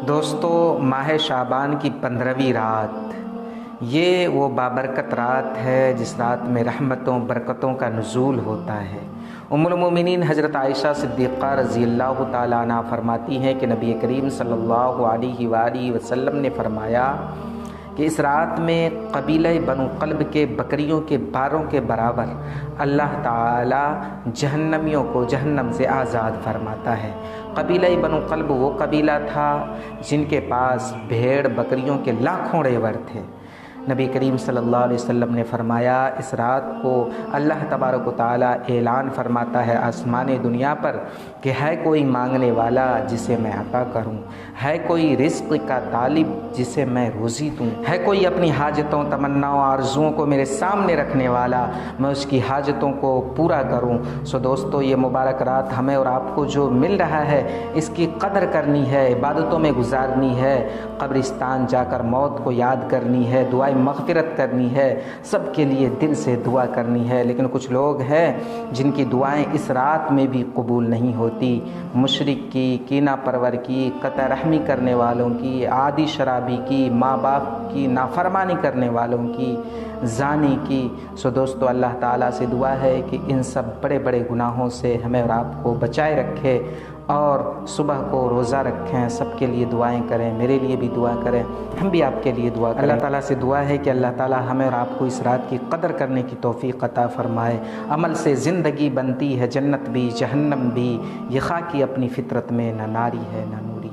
دوستو، ماہ شعبان کی 15ویں رات، یہ وہ بابرکت رات ہے جس رات میں رحمتوں برکتوں کا نزول ہوتا ہے۔ ام المومنین حضرت عائشہ صدیقہ رضی اللہ تعالیٰ عنہ فرماتی ہیں کہ نبی کریم صلی اللہ علیہ وآلہ وسلم نے فرمایا کہ اس رات میں قبیلہ بنو قلب کے بکریوں کے باروں کے برابر اللہ تعالی جہنمیوں کو جہنم سے آزاد فرماتا ہے۔ قبیلہ بنو قلب وہ قبیلہ تھا جن کے پاس بھیڑ بکریوں کے لاکھوں ریوڑ تھے۔ نبی کریم صلی اللہ علیہ وسلم نے فرمایا اس رات کو اللہ تبارک و تعالیٰ اعلان فرماتا ہے آسمان دنیا پر کہ ہے کوئی مانگنے والا جسے میں عطا کروں، ہے کوئی رزق کا طالب جسے میں روزی دوں، ہے کوئی اپنی حاجتوں تمناؤں آرزوؤں کو میرے سامنے رکھنے والا، میں اس کی حاجتوں کو پورا کروں۔ سو دوستو، یہ مبارک رات ہمیں اور آپ کو جو مل رہا ہے اس کی قدر کرنی ہے، عبادتوں میں گزارنی ہے، قبرستان جا کر موت کو یاد کرنی ہے، دعائیں مغفرت کرنی ہے، سب کے لیے دل سے دعا کرنی ہے۔ لیکن کچھ لوگ ہیں جن کی دعائیں اس رات میں بھی قبول نہیں ہوتی، مشرک کی، کینہ پرور کی، قطع رحمی کرنے والوں کی، عادی شرابی کی، ماں باپ کی نافرمانی کرنے والوں کی، زانی کی۔ سو دوستو، اللہ تعالیٰ سے دعا ہے کہ ان سب بڑے بڑے گناہوں سے ہمیں اور آپ کو بچائے رکھے، اور صبح کو روزہ رکھیں، سب کے لیے دعائیں کریں، میرے لیے بھی دعا کریں، ہم بھی آپ کے لیے دعا کریں۔ اللہ تعالیٰ سے دعا ہے کہ اللہ تعالیٰ ہمیں اور آپ کو اس رات کی قدر کرنے کی توفیق عطا فرمائے۔ عمل سے زندگی بنتی ہے، جنت بھی جہنم بھی، یہ خاکی اپنی فطرت میں نہ ناری ہے نہ نوری۔